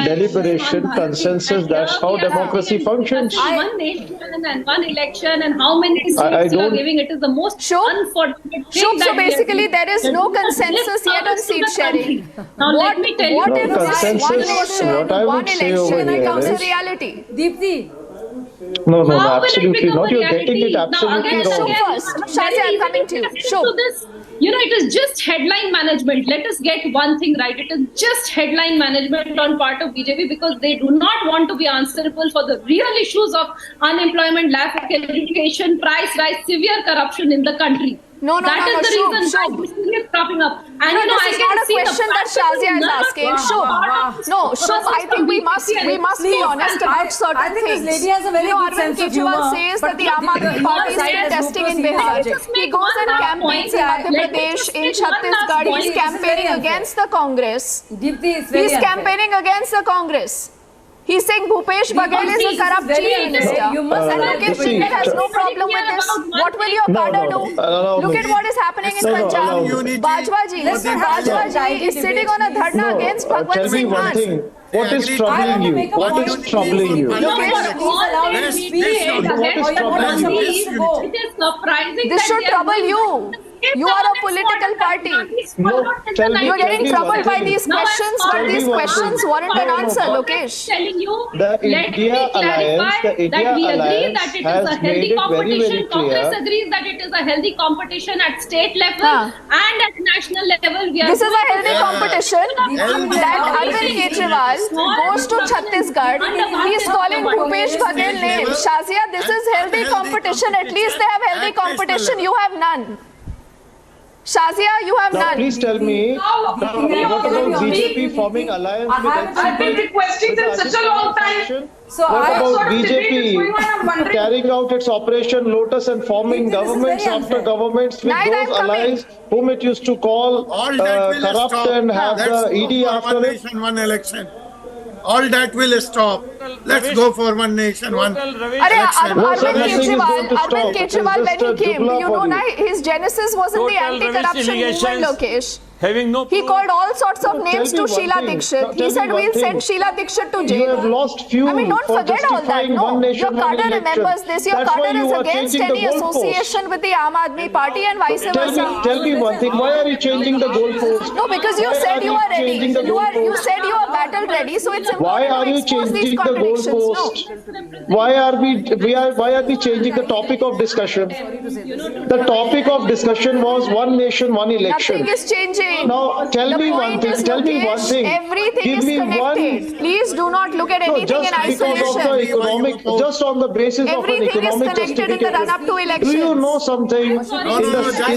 deliberation, consensus, that's how democracy functions. One nation and one election, and how many seats you are giving, it is the most unfortunate thing. So basically there is no consensus yet on seat sharing. Now let me tell you. What if consensus, one nation, what I one would say over election here becomes a is- reality? Deepti. No, How will it absolutely become not. a You're getting it reality? Now absolutely again, wrong. Shazia, I'm coming to you. So this, it is just headline management. Let us get one thing right. It is just headline management on part of BJP because they do not want to be answerable for the real issues of unemployment, lack of education, price rise, severe corruption in the country. That is the reason why this is cropping up. And No, this I is can not a see the question that fact that Shazia is none of asking. us Shubh, are part of no, this Shubh, I think we must be honest about certain I think things. this lady has a very good Arvind sense of Kejriwal humor, says but that the Aam Aadmi Party is still testing in Bihar. He goes and campaigns in Madhya Pradesh, in Chhattisgarh. He's campaigning against the Congress. He's campaigning against the Congress. He's saying Bhupesh Baghel is a corrupt chief minister. And Lokesh Singh has no problem with this. What will your cadre do? Look at what is happening in Punjab. Bajwa ji is sitting on a dharna against Bhagwant Tell me Singh one Mann. thing. What is troubling you? What is troubling you? It is surprising. This should trouble you. You are a political party. You are getting troubled by these questions, but these questions warrant an answer, Lokesh. The India Alliance, that we agree that it is a has made healthy it very, competition. very Congress clear. agrees that it is a healthy competition at state level and at national level. This is a healthy competition that Arvind Kejriwal goes to Chhattisgarh. He is calling Bhupesh Baghel names. Shazia, this is healthy competition. At least they have healthy competition. You have none. Shazia, you have Now, none. please tell me, what about BJP forming alliance with NCP? I've been requesting them such a long time. So What I about BJP wondering. carrying out its Operation Lotus and forming governments after governments with Naid, I'm those coming. allies whom it used to call All that will corrupt stop. and have Let's the go ED for after one it? nation, one election. All that will stop. Let's go for one nation, one election. No, sir, Arvind nothing is going Kejriwal, to stop. Arvind It is Kejriwal, just when a he came, jubla you for know, you. his genesis was in the Total anti-corruption movement, investigations. Lokesh. Having no He proof. called all sorts of No, names to tell me one Sheila thing. Dikshit. Tell He me said, one we'll thing. send Sheila Dikshit to You jail. have lost fuel I mean, don't for forget all that. justifying No, one nation, your one cadre election. remembers this. Your That's why cadre you is are against changing the any goalpost. association with the Aam Aadmi Party and vice versa. Tell me one thing. Why are you changing the goalpost? No, because you Why said you are ready. changing the You goalpost? said you are battle ready, so it's Why important are to you expose these changing the contradictions. No. goalpost? Why are we changing the topic of discussion? The topic of discussion was one nation, one election. Nothing is changing. Now tell me one thing. Tell me one thing. Everything Give is me connected. one. Please do not look at No, anything just in because of the isolation. economic, just on the basis of an Everything is economic connected in the run-up to justification. elections. Do you know something? In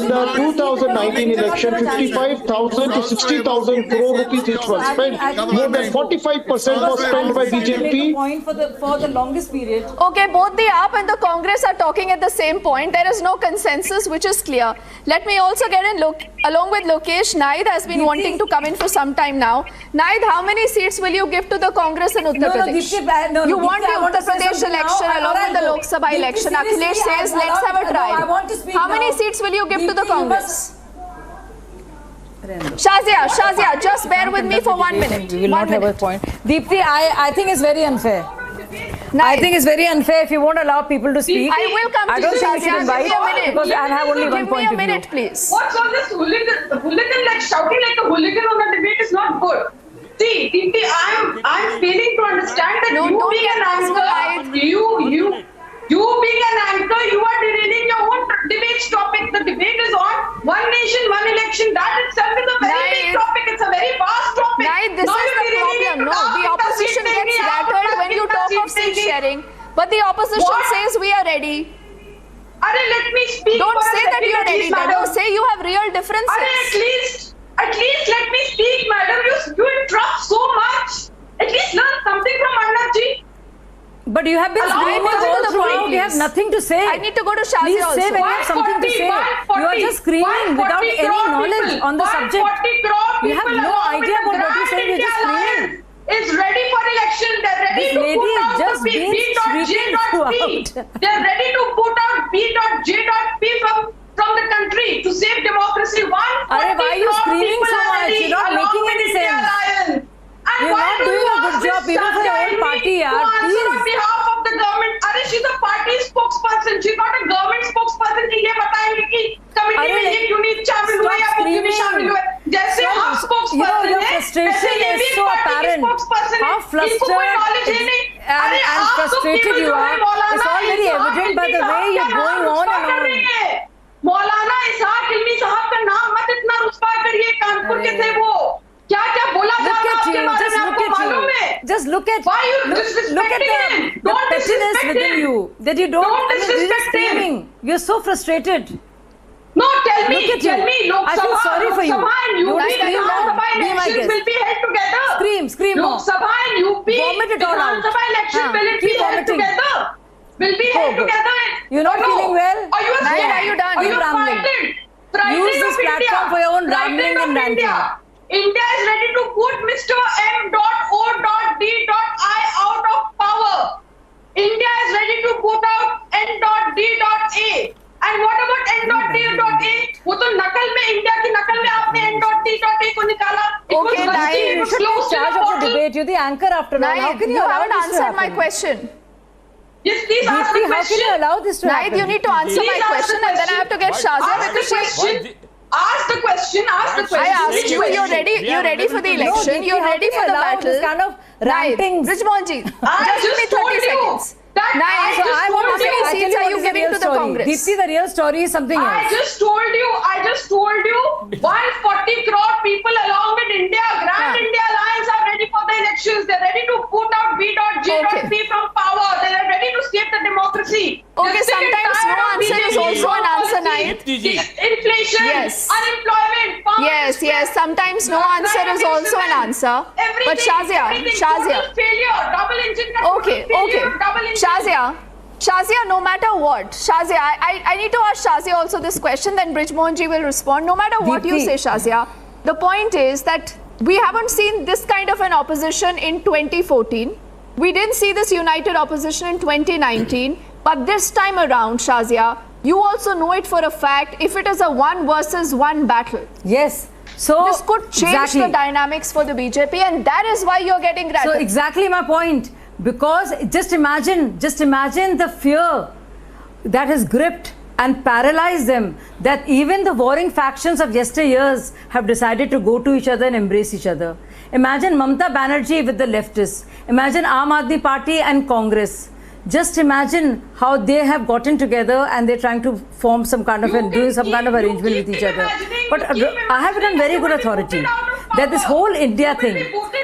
the 2019 election, 55,000 to 60,000 crore rupees each was spent. More than 45% was spent by Make a BJP. point for the longest period. Okay, both the AAP and the Congress are talking at the same point. There is no consensus, which is clear. Let me also get in, along with Lokesh, Naid has been wanting to come in for some time now. Naid, how many seats will you give to the Congress in Uttar Pradesh? You want the Uttar Pradesh election along with the Lok Sabha election. Akhilesh says, let's have a try. How many seats will you give to the Congress? Shazia, just bear with me for 1 minute. We will not have a point. Deepti, I think it's very unfair. I think it's very unfair if you won't allow people to speak. I will come to I don't you, think you should Shazia. invite Give me a minute. because I have only one point Give of me a view. minute, please. What's all this hooligan like shouting like a hooligan on the debate is not good. See, Deepti, I'm failing to understand that No, you don't being get an anchor, you being an anchor, you are derailing your own debate's topic. The debate is on one nation, one election. That itself is a very big topic. It's a very vast topic. Naid, this Now is you're the derailing problem. it No, to the opposition gets rattled when you talk of seat sharing. But the opposition What? says we are ready. Let me speak. Don't for a say that second, you are at ready. least, Then madam. you say you have real differences. At least let me speak, madam. You interrupt so much. At least learn something from Arnabji. But you have been Allow me screaming to all go to the throughout. point, You have please. nothing to say. I need to go to Shazia Please also. say when you have something to say. You are just screaming without any knowledge on the subject. You have no idea about what you're saying. You're just screaming. Is ready for election. They're ready This to lady put has out just the been B.J.P. shrieking They're ready to put out B.J.P. from the country to save democracy. Why are you screaming so much? You're not making any sense. You're not doing a good job even for your own party, yaar. Please. On behalf of the government, she's a party spokesperson. She's not a government spokesperson. कि ये बताएंगे कि committee में ये क्यों नहीं शामिल हुए या वो क्यों नहीं शामिल हुए. जैसे हम spokesperson your frustration is so apparent. How flustered and frustrated you are. It's all very evident by the way you're going on and on. मौलाना इसहाक इल्मी साहब का नाम मत इतना रुस्वा करिए. कानपुर के थे वो. क्या बोला जा रहा है आपके बारे में आपको मालूम है? Just look at Why you the disrespecting him? Don't pettiness disrespect within him. you that you don't. Don't I mean, you're just disrespect him. screaming. You're so frustrated. No, tell me. Lok I feel Sabha, sorry for you. Lok Sabha and You UP, want to scream Vidhan now? Sabha Be my elections guest. will be held together. Scream more. Lok Sabha and UP, Vomit it all Vidhan out. Sabha election will it keep be held vomiting. together? Will be held together. You're not feeling well? Are you Naid, are you done? Are you Rambling. frightened? Use this platform for your own rambling and ranting. India is ready to put Mr. M.O.D.I out of power. India is ready to put out N.D.A. And what about N.D.A? वो तो नकल में India की नकल में आपने N.D.A को निकाला. Okay, Naid, you should take charge of the debate. You're the anchor after all. How can Naid, you allow haven't this to answered my happen? question. Yes, please ask the Deepti, how question. can you allow this to Naid, happen? you need to answer my Please ask question the and then I have to get question. Shazia Ask the because question. Ask the question. Ask the question. I asked you, Which you're question? ready for the election, Deepti, you're how ready can for you the allow battle. this kind of Naid, rantings? Brijmonji, just give me 30 seconds. Naid, So I want how to say, many I seats tell are you you what is the giving real to the story. Congress? Deepti, the real story is something else. I just told you 140 crore people along with India, Grand India Alliance are ready for the elections. They're ready to put out B.J.P from power. They're ready to save the democracy. Okay, sometimes no answer is also an answer, Naid. Inflation, Yes. unemployment, Yes, sometimes no answer is also an answer. But Shazia, total failure, double engine, Okay. double engine. Shazia, no matter what, Shazia, I need to ask Shazia also this question, then Brijmonji will respond. No matter what you Deepti. say, Shazia, the point is that we haven't seen this kind of an opposition in 2014. We didn't see this united opposition in 2019. But this time around, Shazia, you also know it for a fact, if it is a one versus one battle. Yes. So this could change the dynamics for the BJP, and that is why you're getting rattled. So exactly my point. Because just imagine the fear that has gripped and paralyzed them, that even the warring factions of yesteryears have decided to go to each other and embrace each other. Imagine Mamata Banerjee with the leftists. Imagine Aam Aadmi Party and Congress. Just imagine how they have gotten together and they're trying to form some kind of doing some kind of arrangement with each other. But I have it on very good authority that this whole India thing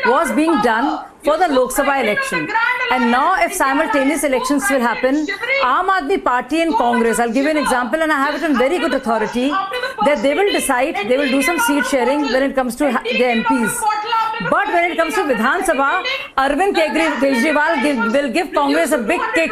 was being done for the Lok Sabha election. And now if simultaneous elections will happen, Aam Aadmi Party and Congress, I'll give you an example and I have it on very good authority, that they will decide, they will do some seat sharing when it comes to the MPs. But when it comes to Vidhan Sabha, Arvind Kejriwal will give Congress a big kick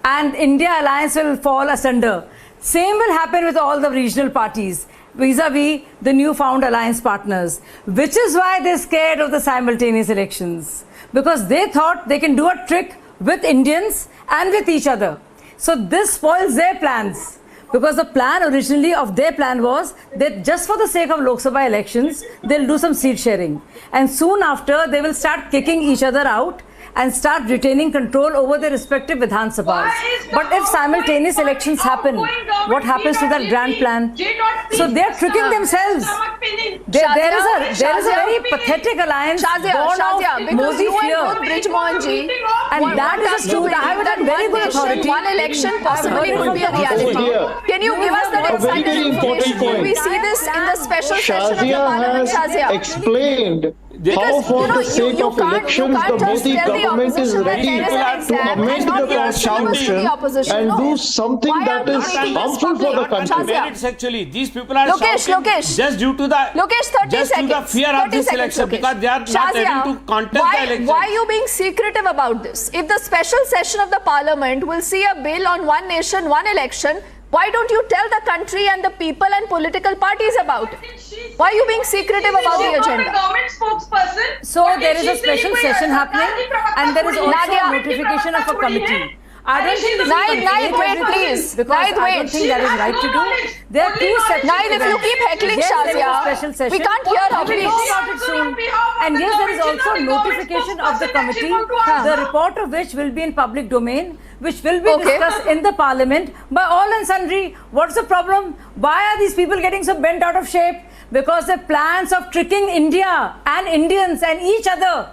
and India Alliance will fall asunder. Same will happen with all the regional parties vis-a-vis the newfound alliance partners, which is why they're scared of the simultaneous elections, because they thought they can do a trick with Indians and with each other. So this spoils their plans, because the plan originally of their plan was that just for the sake of Lok Sabha elections, they'll do some seat sharing. And soon after, they will start kicking each other out and start retaining control over their respective Vidhan Sabhas. But if simultaneous elections happen, what happens to that grand plan? So they are tricking themselves. There is a very pathetic alliance born of Modi fear. And that is a stupid. I have done very good authority. One election possibly could be a reality. Can you give us that insider information? Will we see this in the special session of the Parliament, Shazia? Explained how for the sake of elections the Modi government is ready to amend the constitution and do something that is harmful for the country. Actually, these people are Lokesh, just due to the 30 seconds. Fear of this election, because they are not able to contest the election. Why are you being secretive about this? If the special session of the Parliament will see a bill on one nation, one election, why don't you tell the country and the people and political parties about it? Why are you being secretive about the agenda? So there is a special session happening and there is also a notification of a committee. I don't think this Naid, wait please. Because I don't think that is right to do. There are two separate Naid, if you keep heckling Shazia, we can't hear her, please. We'll know about it soon. And yes, there is also notification of the committee, the report of which will be in public domain, which will be discussed in the Parliament by all and sundry. What's the problem? Why are these people getting so bent out of shape? Because the plans of tricking India and Indians and each other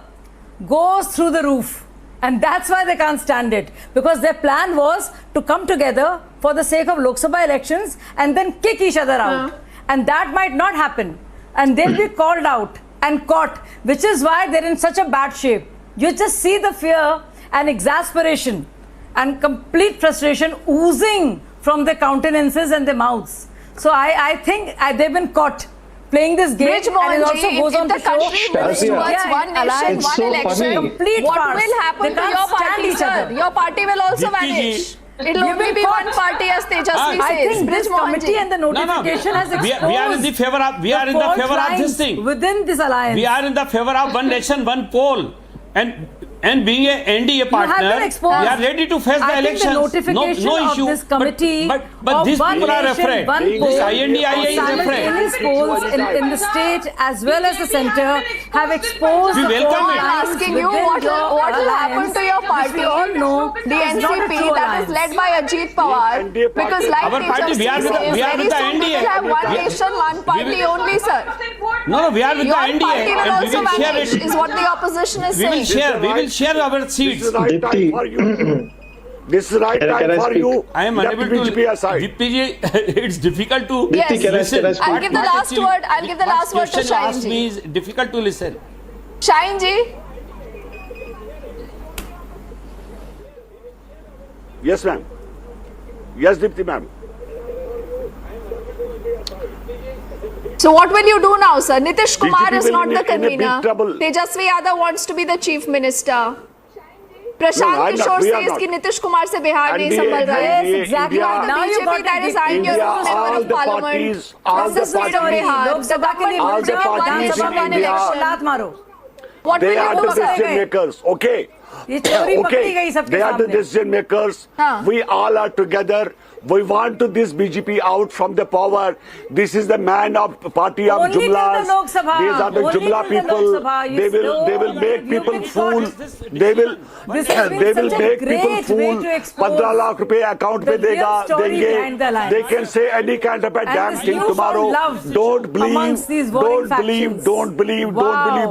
goes through the roof. And that's why they can't stand it. Because their plan was to come together for the sake of Lok Sabha elections and then kick each other out. And that might not happen. And they'll be called out and caught, which is why they're in such a bad shape. You just see the fear and exasperation and complete frustration oozing from their countenances and their mouths. So I think they've been caught playing this game, and it also goes on to show one nation, one election. What will happen to your party, sir? Your party will also vanish. It will only be one party, as Tejasvi says. I think this committee and the notification has exposed we are in the favor of this thing. Within this alliance. We are in the favor of one nation, one poll. And being a NDA partner, we are ready to face the elections. The notification no issue. Of this committee but these people are afraid. This INDIA is afraid. Polls in the state as well as the centre have exposed. We welcome it. I'm asking you what will happen to your party. We all know the NCP that is led by Ajit Pawar. Because like our party, we are with the NDA. We will have one nation, one party only, sir. No, we are with the NDA. Your party will also vanish, is what the opposition is saying. We will share our seats. This is the right time for you. This is the right time for you. I am unable to. Dipti, it's difficult to listen. I'll give the last word. I'll give the last word to Shine Ji. Is difficult to listen. Shine Ji. Yes, ma'am. Yes, Dipti, ma'am. So what will you do now, sir? Nitish Kumar is not the convener. Tejasvi Yadav wants to be the chief minister. Prashant Kishore says कि नीतीश कुमार से बिहार नहीं संभल रहा है. Yes, exactly. Now you got that is I'm your member of parliament. All the parties. What they are the decision makers. Okay. They are the decision makers. We all are together. We want to this BJP out from the power. This is the man of party of Jumlas. These are the Jumla people. They will make people fool. They will make people fool. 15 lakh rupees account pe denge. They can say any kind of a damn thing tomorrow. Don't believe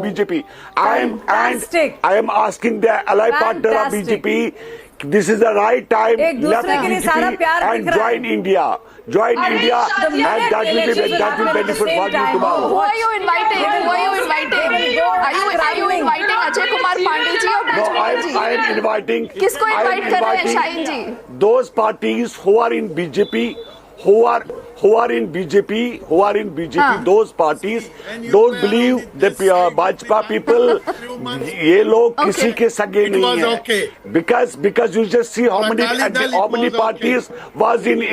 BJP. I am asking the ally partner of BJP. This is the right time. Left BJP and join India. Join India, and that will benefit for you tomorrow. Who are you inviting? Are you inviting Ajay Kumar Pandey ji or Brij ji? I am inviting. किसको invite कर रहे हैं शाहीन जी? Those parties who are in BJP, who are in BJP, those parties don't believe the Bajpa people. ये लोग किसी के सगे नहीं हैं. Because you just see how many parties was in the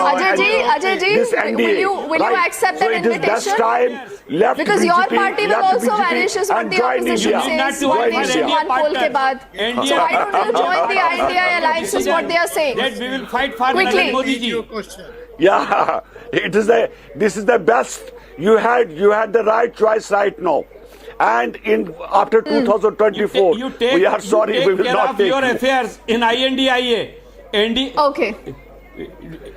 Ajay ji, this NDA. Will you accept that invitation? So it is best time left because BJP, your party will also vanish is what the opposition says. One nation, one poll के बाद. So why don't you join the INDI alliance is what they are saying. That we will fight for Modi ji. Yeah, this is the best. You had the right choice right now, and after 2024, we are sorry, we will not take your you. affairs in INDIA. Okay.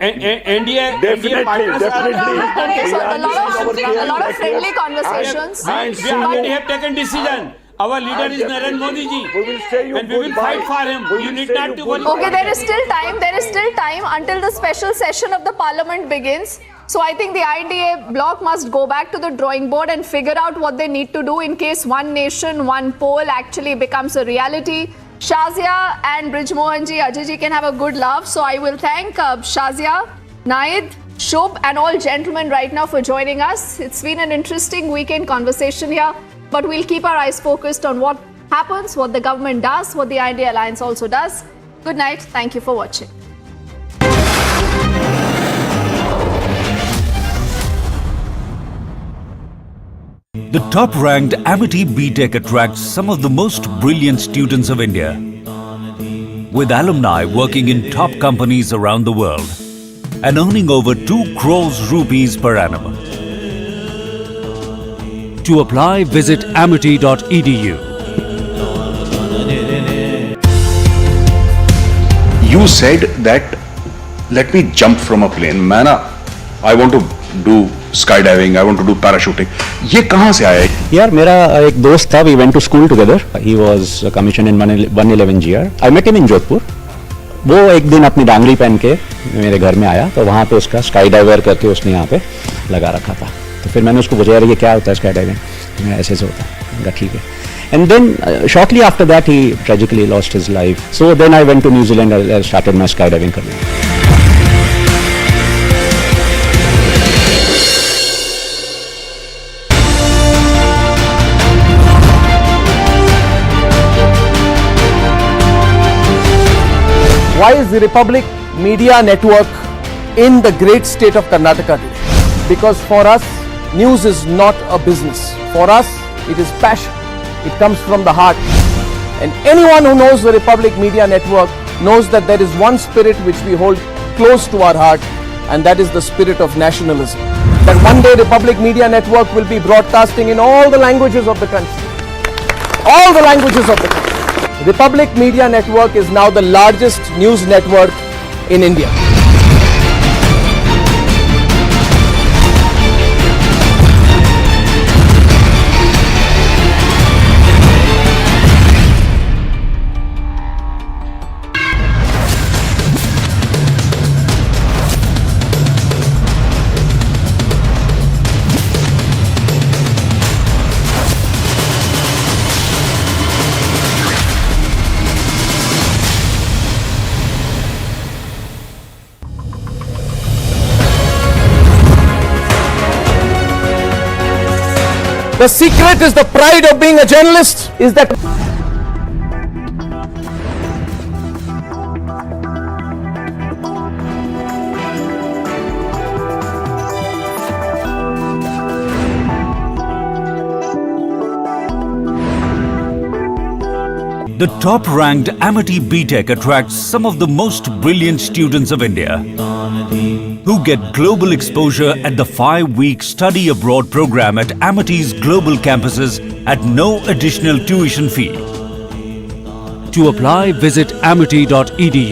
NDA Definitely. Okay, so a lot of friendly conversations. We have taken decision. Our leader is Narendra Modi ji. We will say you and we will fight for him. You need not to worry. Okay, there is still time. There is still time until the special session of the parliament begins. So I think the INDA bloc must go back to the drawing board and figure out what they need to do in case one nation, one poll actually becomes a reality. Shazia and Brijmohanji, Ajayji can have a good laugh. So I will thank Shazia, Naid, Shubh and all gentlemen right now for joining us. It's been an interesting weekend conversation here. But we'll keep our eyes focused on what happens, what the government does, what the INDA Alliance also does. Good night. Thank you for watching. The top-ranked Amity BTech attracts some of the most brilliant students of India, with alumni working in top companies around the world and earning over 2 crores rupees per annum. To apply, visit amity.edu. You said that, let me jump from a plane. I want to do skydiving, I want to do parachuting. ये कहाँ से आया? यार मेरा एक दोस्त था, we went to school together. He was commissioned in 111 GR. I met him in Jodhpur. वो एक दिन अपनी डांगरी पहन के मेरे घर में आया, तो वहाँ पे उसका स्काई डाइवर करके उसने यहाँ पे लगा रखा था. तो फिर मैंने उसको पूछा यार ये क्या होता है स्काई डाइविंग? ऐसे से होता है. ठीक है. And then shortly after that he tragically lost his life. So then I went to New Zealand and started my skydiving career. Why is the Republic Media Network in the great state of Karnataka today? Because for us, news is not a business. For us, it is passion. It comes from the heart. And anyone who knows the Republic Media Network knows that there is one spirit which we hold close to our heart, and that is the spirit of nationalism. That one day Republic Media Network will be broadcasting in all the languages of the country. All the languages of the country. Republic Media Network is now the largest news network in India. The secret is the pride of being a journalist is that The top-ranked Amity BTech attracts some of the most brilliant students of India who get global exposure at the 5-week study abroad program at Amity's global campuses at no additional tuition fee. To apply, visit amity.edu.